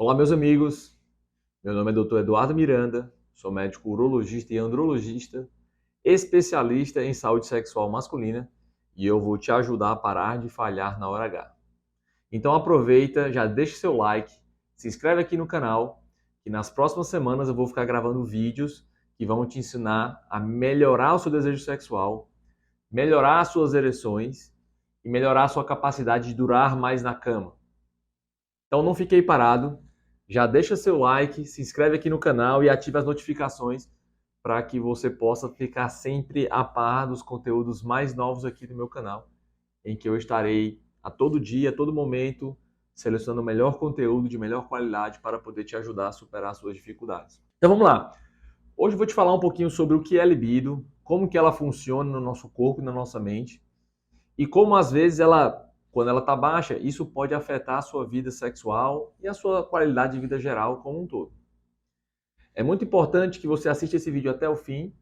Olá, meus amigos. Meu nome é Dr. Eduardo Miranda, sou médico urologista e andrologista, especialista em saúde sexual masculina e eu vou te ajudar a parar de falhar na hora H. Então aproveita, já deixa seu like, se inscreve aqui no canal, que nas próximas semanas eu vou ficar gravando vídeos que vão te ensinar a melhorar o seu desejo sexual, melhorar as suas ereções e melhorar a sua capacidade de durar mais na cama. Então não fiquei parado, já deixa seu like, se inscreve aqui no canal e ativa as notificações para que você possa ficar sempre a par dos conteúdos mais novos aqui do meu canal, em que eu estarei a todo dia, a todo momento, selecionando o melhor conteúdo de melhor qualidade para poder te ajudar a superar suas dificuldades. Então vamos lá. Hoje eu vou te falar um pouquinho sobre o que é libido, como que ela funciona no nosso corpo e na nossa mente, e como às vezes quando ela está baixa, isso pode afetar a sua vida sexual e a sua qualidade de vida geral como um todo. É muito importante que você assista esse vídeo até o fim,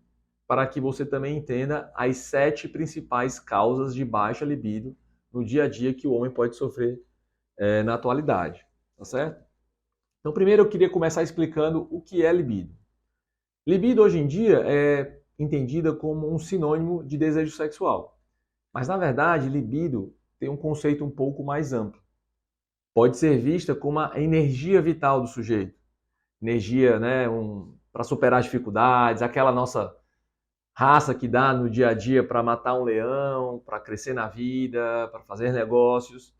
para que você também entenda as 7 principais causas de baixa libido no dia a dia que o homem pode sofrer na atualidade, tá certo? Então, primeiro eu queria começar explicando o que é libido. Libido hoje em dia é entendida como um sinônimo de desejo sexual. Mas, na verdade, libido tem um conceito um pouco mais amplo. Pode ser vista como a energia vital do sujeito. Energia, né, para superar as dificuldades, aquela nossa raça que dá no dia a dia para matar um leão, para crescer na vida, para fazer negócios.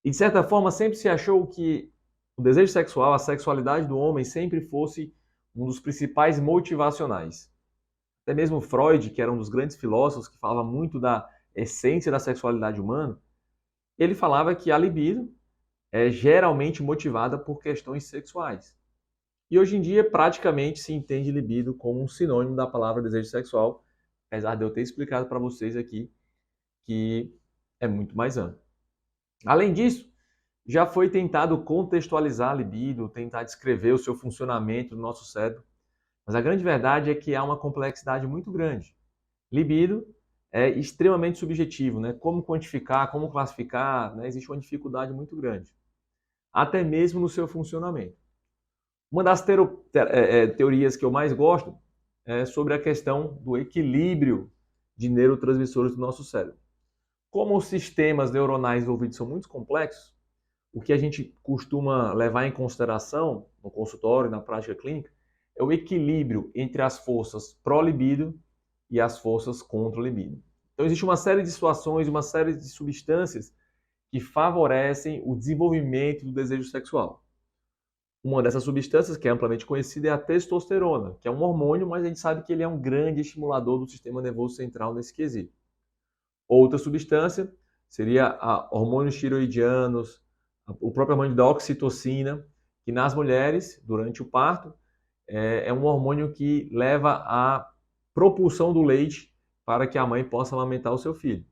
E, de certa forma, sempre se achou que o desejo sexual, a sexualidade do homem sempre fosse um dos principais motivacionais. Até mesmo Freud, que era um dos grandes filósofos que falava muito da essência da sexualidade humana, ele falava que a libido é geralmente motivada por questões sexuais. E hoje em dia, praticamente se entende libido como um sinônimo da palavra desejo sexual, apesar de eu ter explicado para vocês aqui que é muito mais amplo. Além disso, já foi tentado contextualizar a libido, tentar descrever o seu funcionamento no nosso cérebro, mas a grande verdade é que há uma complexidade muito grande. Libido é extremamente subjetivo, né? Como quantificar, como classificar, né? Existe uma dificuldade muito grande, até mesmo no seu funcionamento. Uma das teorias que eu mais gosto é sobre a questão do equilíbrio de neurotransmissores do nosso cérebro. Como os sistemas neuronais envolvidos são muito complexos, o que a gente costuma levar em consideração no consultório, na prática clínica, é o equilíbrio entre as forças pró-libido e as forças contra o libido. Então existe uma série de situações, uma série de substâncias que favorecem o desenvolvimento do desejo sexual. Uma dessas substâncias, que é amplamente conhecida, é a testosterona, que é um hormônio, mas a gente sabe que ele é um grande estimulador do sistema nervoso central nesse quesito. Outra substância seria hormônios tiroidianos, o próprio hormônio da oxitocina, que nas mulheres, durante o parto, é um hormônio que leva à propulsão do leite para que a mãe possa amamentar o seu filho.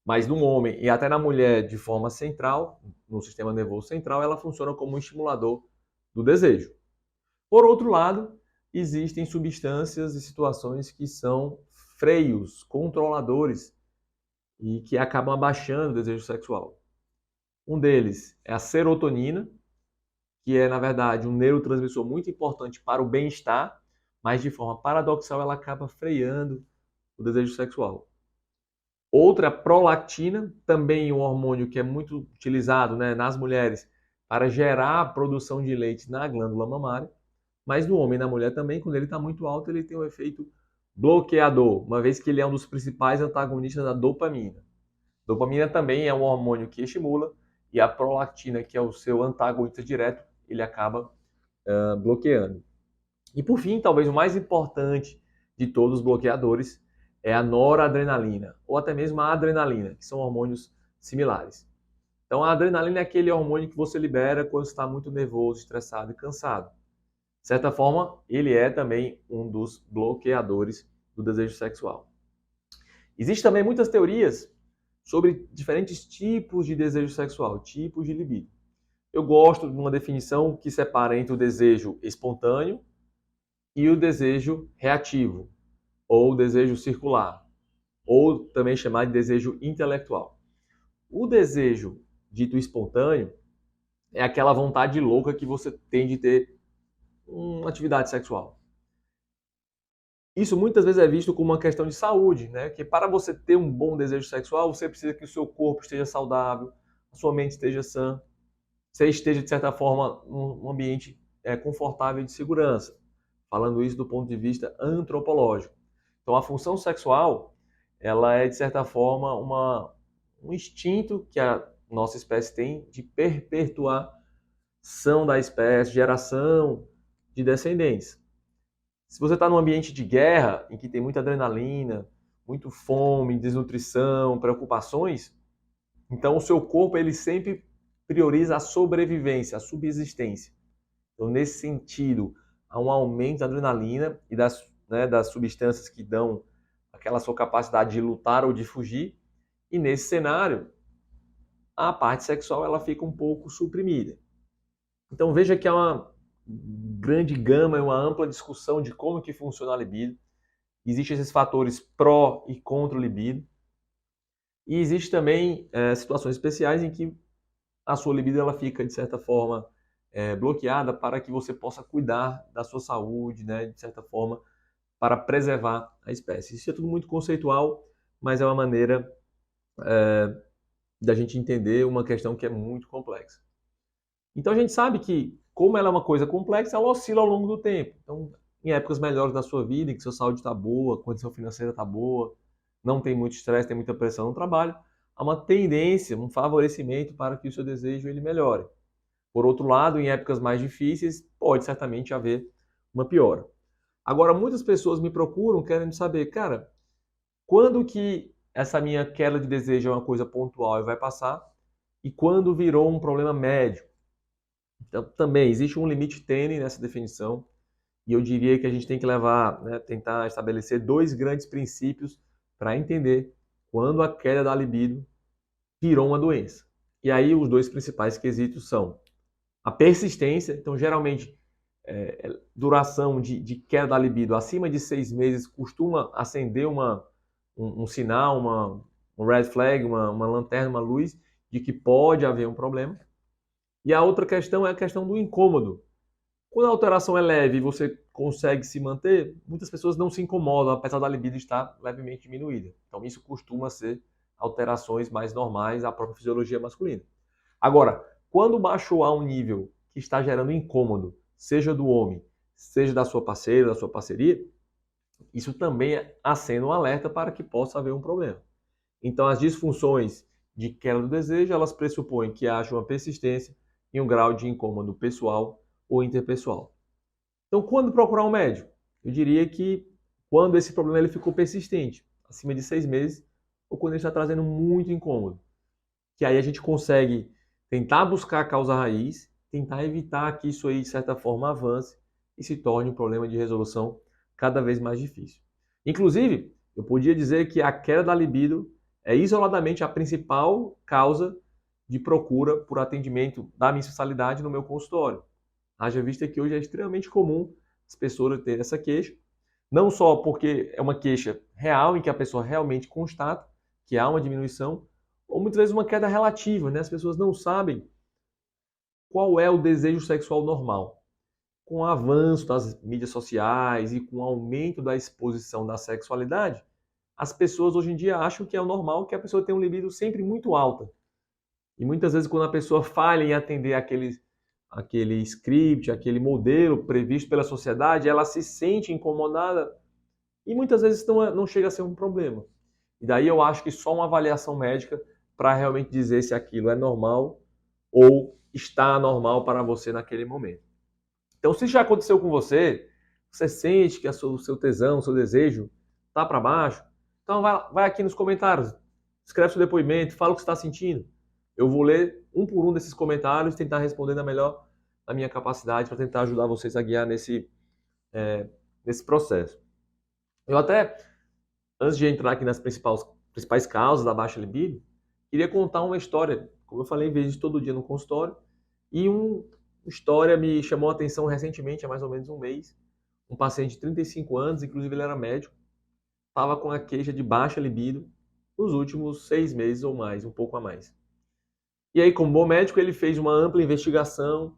Mas no homem e até na mulher de forma central, no sistema nervoso central, ela funciona como um estimulador do desejo. Por outro lado, existem substâncias e situações que são freios, controladores e que acabam abaixando o desejo sexual. Um deles é a serotonina, que é, na verdade, um neurotransmissor muito importante para o bem-estar, mas de forma paradoxal ela acaba freando o desejo sexual. Outra é a prolactina, também um hormônio que é muito utilizado, né, nas mulheres para gerar a produção de leite na glândula mamária, mas no homem e na mulher também, quando ele está muito alto, ele tem um efeito bloqueador, uma vez que ele é um dos principais antagonistas da dopamina. Dopamina também é um hormônio que estimula, e a prolactina, que é o seu antagonista direto, ele acaba bloqueando. E por fim, talvez o mais importante de todos os bloqueadores é a noradrenalina, ou até mesmo a adrenalina, que são hormônios similares. Então a adrenalina é aquele hormônio que você libera quando está muito nervoso, estressado e cansado. De certa forma, ele é também um dos bloqueadores do desejo sexual. Existem também muitas teorias sobre diferentes tipos de desejo sexual, tipos de libido. Eu gosto de uma definição que separa entre o desejo espontâneo e o desejo reativo, ou desejo circular, ou também chamado de desejo intelectual. O desejo dito espontâneo é aquela vontade louca que você tem de ter uma atividade sexual. Isso muitas vezes é visto como uma questão de saúde, né? Que para você ter um bom desejo sexual, você precisa que o seu corpo esteja saudável, a sua mente esteja sã, você esteja, de certa forma, num ambiente confortável e de segurança. Falando isso do ponto de vista antropológico. Então, a função sexual, ela é, de certa forma, um instinto que a nossa espécie tem de perpetuação da espécie, geração de descendentes. Se você está num ambiente de guerra, em que tem muita adrenalina, muito fome, desnutrição, preocupações, então o seu corpo ele sempre prioriza a sobrevivência, a subsistência. Então, nesse sentido, há um aumento da adrenalina e das substâncias que dão aquela sua capacidade de lutar ou de fugir. E nesse cenário, a parte sexual ela fica um pouco suprimida. Então veja que há uma grande gama e uma ampla discussão de como que funciona a libido. Existem esses fatores pró e contra o libido. E existem também situações especiais em que a sua libido ela fica, de certa forma, bloqueada para que você possa cuidar da sua saúde, né, de certa forma, para preservar a espécie. Isso é tudo muito conceitual, mas é uma maneira da gente entender uma questão que é muito complexa. Então a gente sabe que, como ela é uma coisa complexa, ela oscila ao longo do tempo. Então, em épocas melhores da sua vida, em que sua saúde está boa, a condição financeira está boa, não tem muito estresse, tem muita pressão no trabalho, há uma tendência, um favorecimento para que o seu desejo ele melhore. Por outro lado, em épocas mais difíceis, pode certamente haver uma piora. Agora, muitas pessoas me procuram querendo saber, cara, quando que essa minha queda de desejo é uma coisa pontual e vai passar, e quando virou um problema médio? Então, também existe um limite tênue nessa definição, e eu diria que a gente tem que levar, né, tentar estabelecer dois grandes princípios para entender quando a queda da libido virou uma doença. E aí os dois principais quesitos são a persistência, então geralmente duração de queda da libido acima de 6 meses costuma acender um sinal, um red flag, uma lanterna, uma luz de que pode haver um problema. E a outra questão é a questão do incômodo. Quando a alteração é leve e você consegue se manter, muitas pessoas não se incomodam, apesar da libido estar levemente diminuída. Então isso costuma ser alterações mais normais à própria fisiologia masculina. Agora, quando baixou a um nível que está gerando incômodo, seja do homem, seja da sua parceira, da sua parceria, isso também acena um alerta para que possa haver um problema. Então, as disfunções de queda do desejo, elas pressupõem que haja uma persistência e um grau de incômodo pessoal ou interpessoal. Então, quando procurar um médico? Eu diria que quando esse problema ele ficou persistente, acima de 6 meses, ou quando ele está trazendo muito incômodo. Que aí a gente consegue tentar buscar a causa raiz, tentar evitar que isso aí, de certa forma, avance e se torne um problema de resolução cada vez mais difícil. Inclusive, eu podia dizer que a queda da libido é isoladamente a principal causa de procura por atendimento da minha especialidade no meu consultório. Haja vista que hoje é extremamente comum as pessoas terem essa queixa, não só porque é uma queixa real, em que a pessoa realmente constata que há uma diminuição, ou muitas vezes uma queda relativa, né? As pessoas não sabem qual é o desejo sexual normal. Com o avanço das mídias sociais e com o aumento da exposição da sexualidade, as pessoas hoje em dia acham que é o normal que a pessoa tenha um libido sempre muito alta. E muitas vezes quando a pessoa falha em atender aquele script, aquele modelo previsto pela sociedade, ela se sente incomodada e muitas vezes não chega a ser um problema. E daí eu acho que só uma avaliação médica para realmente dizer se aquilo é normal ou está anormal para você naquele momento. Então, se já aconteceu com você, você sente que o seu tesão, o seu desejo está para baixo, então vai aqui nos comentários, escreve seu depoimento, fala o que você está sentindo. Eu vou ler um por um desses comentários e tentar responder da melhor da minha capacidade para tentar ajudar vocês a guiar nesse processo. Eu até, antes de entrar aqui nas principais causas da baixa libido, queria contar uma história. Como eu falei, vejo todo dia no consultório. E uma história me chamou a atenção recentemente, há mais ou menos um mês. Um paciente de 35 anos, inclusive ele era médico, estava com a queixa de baixa libido nos últimos 6 meses ou mais, um pouco a mais. E aí, como bom médico, ele fez uma ampla investigação,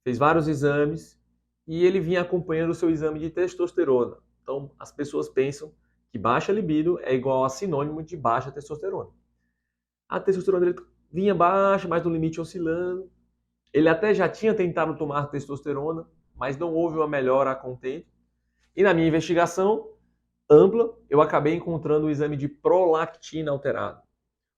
fez vários exames e ele vinha acompanhando o seu exame de testosterona. Então, as pessoas pensam que baixa libido é igual a sinônimo de baixa testosterona. A testosterona dele vinha baixa, mas no limite oscilando. Ele até já tinha tentado tomar testosterona, mas não houve uma melhora a contento. E na minha investigação ampla, eu acabei encontrando o exame de prolactina alterado.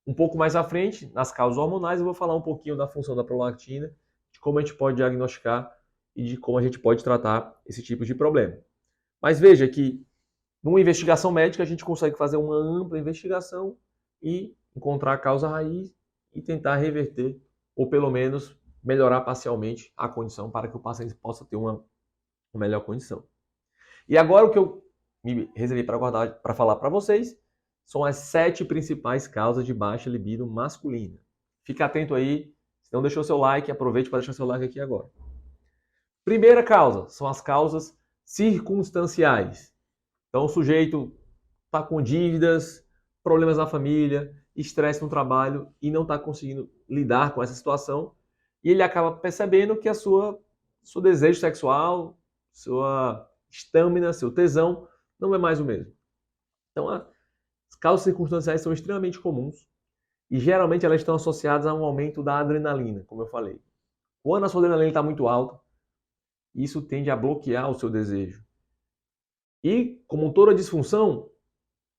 Um pouco mais à frente, nas causas hormonais, eu vou falar um pouquinho da função da prolactina, de como a gente pode diagnosticar e de como a gente pode tratar esse tipo de problema. Mas veja que numa investigação médica a gente consegue fazer uma ampla investigação e encontrar a causa raiz e tentar reverter ou pelo menos melhorar parcialmente a condição para que o paciente possa ter uma melhor condição. E agora o que eu me reservei para falar para vocês são as 7 principais causas de baixa libido masculina. Fica atento aí, se não deixou seu like, aproveite para deixar seu like aqui agora. Primeira causa são as causas circunstanciais. Então o sujeito está com dívidas, problemas na família, estresse no trabalho e não está conseguindo lidar com essa situação e ele acaba percebendo que seu desejo sexual, sua estamina, seu tesão não é mais o mesmo. Então as causas circunstanciais são extremamente comuns e geralmente elas estão associadas a um aumento da adrenalina, como eu falei. Quando a sua adrenalina está muito alta, isso tende a bloquear o seu desejo. E, como toda disfunção,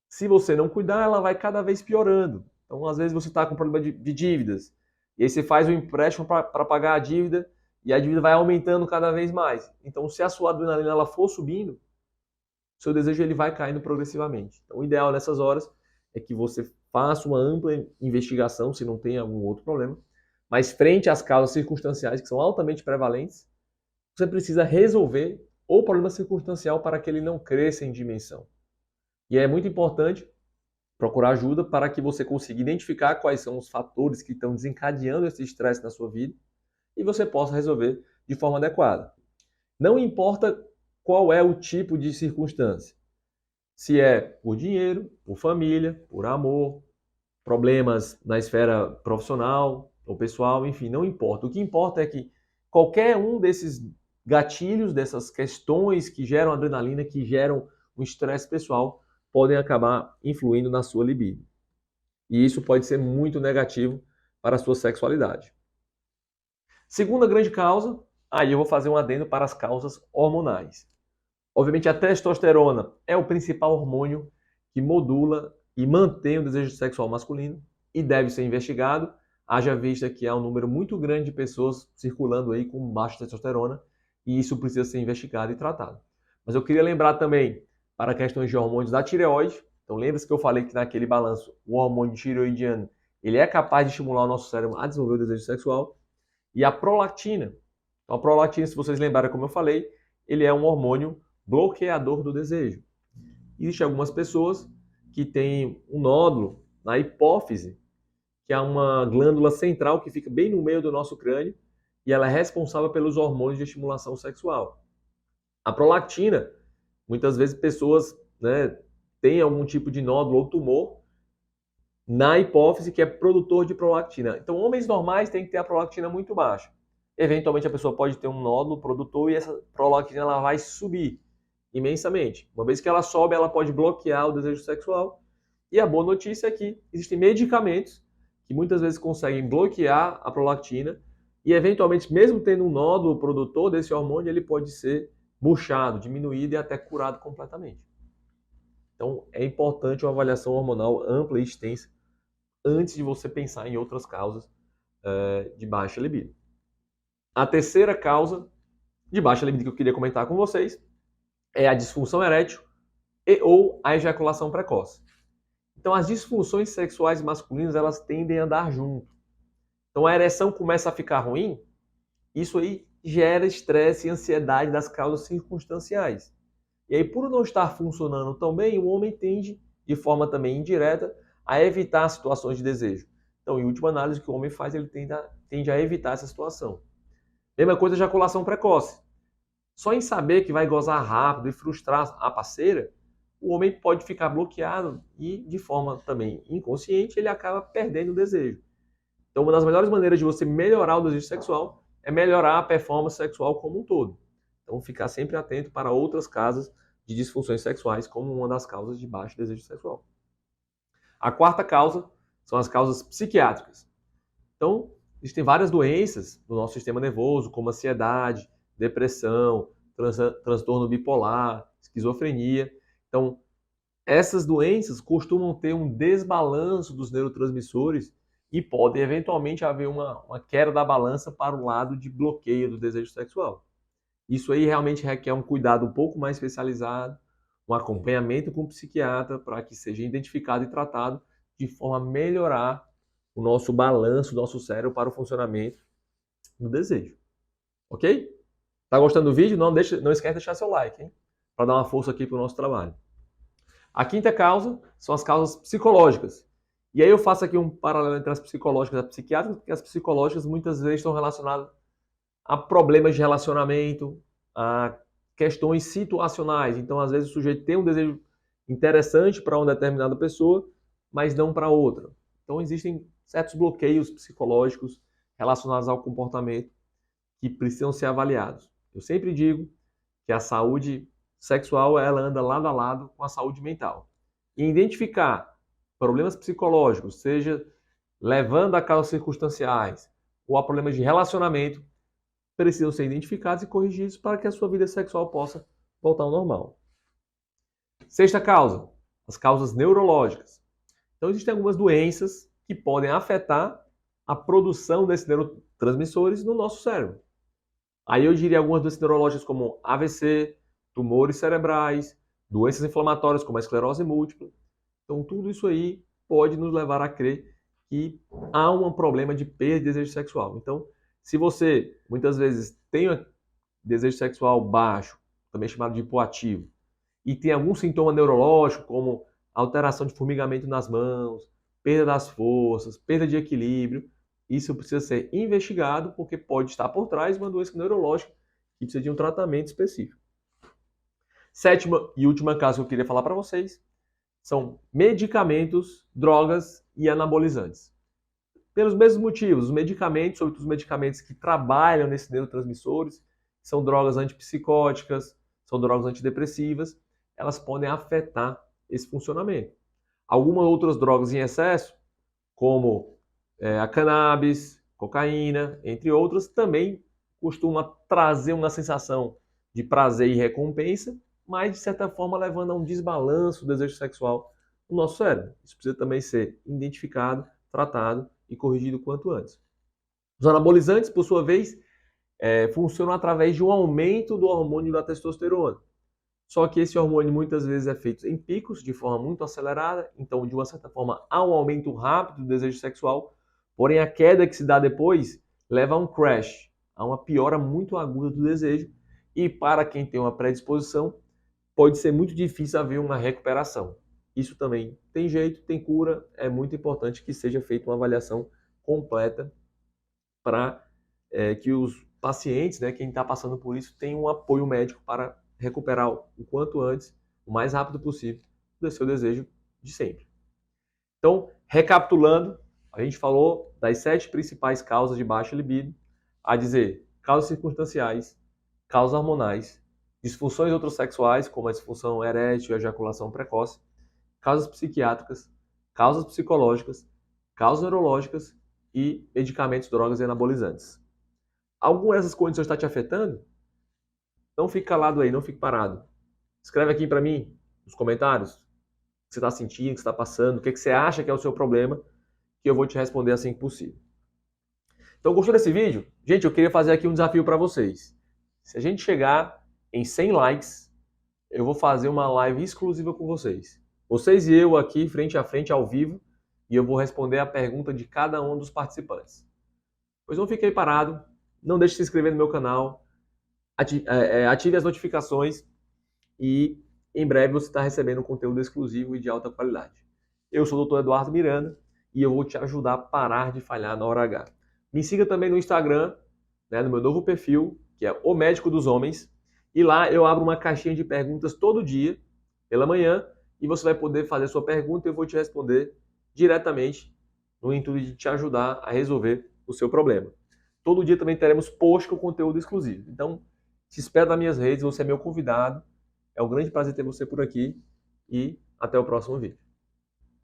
se você não cuidar, ela vai cada vez piorando. Então, às vezes, você está com problema de dívidas, e aí você faz um empréstimo para pagar a dívida, e a dívida vai aumentando cada vez mais. Então, se a sua adrenalina ela for subindo, seu desejo ele vai caindo progressivamente. Então, o ideal nessas horas é que você faça uma ampla investigação, se não tem algum outro problema, mas frente às causas circunstanciais, que são altamente prevalentes, você precisa resolver o problema circunstancial para que ele não cresça em dimensão. E é muito importante procurar ajuda para que você consiga identificar quais são os fatores que estão desencadeando esse estresse na sua vida e você possa resolver de forma adequada. Não importa qual é o tipo de circunstância. Se é por dinheiro, por família, por amor, problemas na esfera profissional ou pessoal, enfim, não importa. O que importa é que qualquer um desses gatilhos, dessas questões que geram adrenalina, que geram um estresse pessoal, podem acabar influindo na sua libido. E isso pode ser muito negativo para a sua sexualidade. Segunda grande causa, aí eu vou fazer um adendo para as causas hormonais. Obviamente a testosterona é o principal hormônio que modula e mantém o desejo sexual masculino e deve ser investigado, haja vista que há um número muito grande de pessoas circulando aí com baixa testosterona e isso precisa ser investigado e tratado. Mas eu queria lembrar também para questões de hormônios da tireoide. Então lembre-se que eu falei que naquele balanço o hormônio tireoidiano ele é capaz de estimular o nosso cérebro a desenvolver o desejo sexual. E a prolactina. Então a prolactina, se vocês lembrarem como eu falei, ele é um hormônio bloqueador do desejo. Existem algumas pessoas que têm um nódulo na hipófise, que é uma glândula central que fica bem no meio do nosso crânio e ela é responsável pelos hormônios de estimulação sexual. A prolactina, muitas vezes pessoas têm algum tipo de nódulo ou tumor na hipófise que é produtor de prolactina. Então, homens normais têm que ter a prolactina muito baixa. Eventualmente, a pessoa pode ter um nódulo produtor e essa prolactina ela vai subir imensamente. Uma vez que ela sobe, ela pode bloquear o desejo sexual. E a boa notícia é que existem medicamentos que muitas vezes conseguem bloquear a prolactina e, eventualmente, mesmo tendo um nódulo produtor desse hormônio, ele pode ser murchado, diminuído e até curado completamente. Então, é importante uma avaliação hormonal ampla e extensa antes de você pensar em outras causas de baixa libido. A terceira causa de baixa libido que eu queria comentar com vocês é a disfunção erétil e ou a ejaculação precoce. Então, as disfunções sexuais masculinas, elas tendem a andar junto. Então, a ereção começa a ficar ruim, isso aí gera estresse e ansiedade das causas circunstanciais. E aí, por não estar funcionando tão bem, o homem tende, de forma também indireta, a evitar situações de desejo. Então, em última análise, o que o homem faz, ele tende a evitar essa situação. Mesma coisa, ejaculação precoce. Só em saber que vai gozar rápido e frustrar a parceira, o homem pode ficar bloqueado e, de forma também inconsciente, ele acaba perdendo o desejo. Então, uma das melhores maneiras de você melhorar o desejo sexual é melhorar a performance sexual como um todo. Então, ficar sempre atento para outras causas de disfunções sexuais como uma das causas de baixo desejo sexual. A quarta causa são as causas psiquiátricas. Então, existem várias doenças no nosso sistema nervoso, como ansiedade, depressão, transtorno bipolar, esquizofrenia. Então, essas doenças costumam ter um desbalanço dos neurotransmissores e pode eventualmente haver uma queda da balança para o lado de bloqueio do desejo sexual. Isso aí realmente requer um cuidado um pouco mais especializado, um acompanhamento com o psiquiatra para que seja identificado e tratado de forma a melhorar o nosso balanço, o nosso cérebro para o funcionamento do desejo. Ok? Tá gostando do vídeo? Não esquece de deixar seu like, hein? Para dar uma força aqui para o nosso trabalho. A quinta causa são as causas psicológicas. E aí eu faço aqui um paralelo entre as psicológicas e as psiquiátricas, porque as psicológicas muitas vezes estão relacionadas a problemas de relacionamento, a questões situacionais. Então, às vezes, o sujeito tem um desejo interessante para uma determinada pessoa, mas não para outra. Então, existem certos bloqueios psicológicos relacionados ao comportamento que precisam ser avaliados. Eu sempre digo que a saúde sexual ela anda lado a lado com a saúde mental. E identificar problemas psicológicos, seja levando a causas circunstanciais ou a problemas de relacionamento, precisam ser identificados e corrigidos para que a sua vida sexual possa voltar ao normal. Sexta causa, as causas neurológicas. Então, existem algumas doenças que podem afetar a produção desses neurotransmissores no nosso cérebro. Aí eu diria algumas doenças neurológicas como AVC, tumores cerebrais, doenças inflamatórias como a esclerose múltipla. Então, tudo isso aí pode nos levar a crer que há um problema de perda de desejo sexual. Então, se você, muitas vezes, tem desejo sexual baixo, também chamado de hipoativo, e tem algum sintoma neurológico, como alteração de formigamento nas mãos, perda das forças, perda de equilíbrio, isso precisa ser investigado, porque pode estar por trás de uma doença neurológica que precisa de um tratamento específico. Sétima e última causa que eu queria falar para vocês são medicamentos, drogas e anabolizantes. Pelos mesmos motivos, os medicamentos, sobretudo os medicamentos que trabalham nesses neurotransmissores, são drogas antipsicóticas, são drogas antidepressivas, elas podem afetar esse funcionamento. Algumas outras drogas em excesso, como a cannabis, cocaína, entre outras, também costuma trazer uma sensação de prazer e recompensa, mas de certa forma levando a um desbalanço do desejo sexual no nosso cérebro. Isso precisa também ser identificado, tratado e corrigido o quanto antes. Os anabolizantes, por sua vez, funcionam através de um aumento do hormônio da testosterona. Só que esse hormônio muitas vezes é feito em picos, de forma muito acelerada, então de uma certa forma há um aumento rápido do desejo sexual, porém a queda que se dá depois leva a um crash, a uma piora muito aguda do desejo, e para quem tem uma predisposição, pode ser muito difícil haver uma recuperação. Isso também tem jeito, tem cura, é muito importante que seja feita uma avaliação completa para que os pacientes, quem está passando por isso, tenham um apoio médico para recuperar o quanto antes, o mais rápido possível, do seu desejo de sempre. Então, recapitulando, a gente falou das 7 principais causas de baixa libido, a dizer, causas circunstanciais, causas hormonais, disfunções heterossexuais, como a disfunção erétil e a ejaculação precoce, causas psiquiátricas, causas psicológicas, causas neurológicas e medicamentos, drogas e anabolizantes. Alguma dessas condições está te afetando? Não fique calado aí, não fique parado. Escreve aqui para mim, nos comentários, o que você está sentindo, o que você está passando, o que você acha que é o seu problema, que eu vou te responder assim que possível. Então, gostou desse vídeo? Gente, eu queria fazer aqui um desafio para vocês. Se a gente chegar em 100 likes, eu vou fazer uma live exclusiva com vocês. Vocês e eu aqui, frente a frente, ao vivo, e eu vou responder a pergunta de cada um dos participantes. Pois não fique aí parado, não deixe de se inscrever no meu canal, ative as notificações e em breve você está recebendo conteúdo exclusivo e de alta qualidade. Eu sou o Dr. Eduardo Miranda e eu vou te ajudar a parar de falhar na hora H. Me siga também no Instagram, no meu novo perfil, que é O Médico dos Homens, e lá eu abro uma caixinha de perguntas todo dia, pela manhã, e você vai poder fazer sua pergunta e eu vou te responder diretamente no intuito de te ajudar a resolver o seu problema. Todo dia também teremos post com conteúdo exclusivo. Então, te espero nas minhas redes, você é meu convidado. É um grande prazer ter você por aqui e até o próximo vídeo.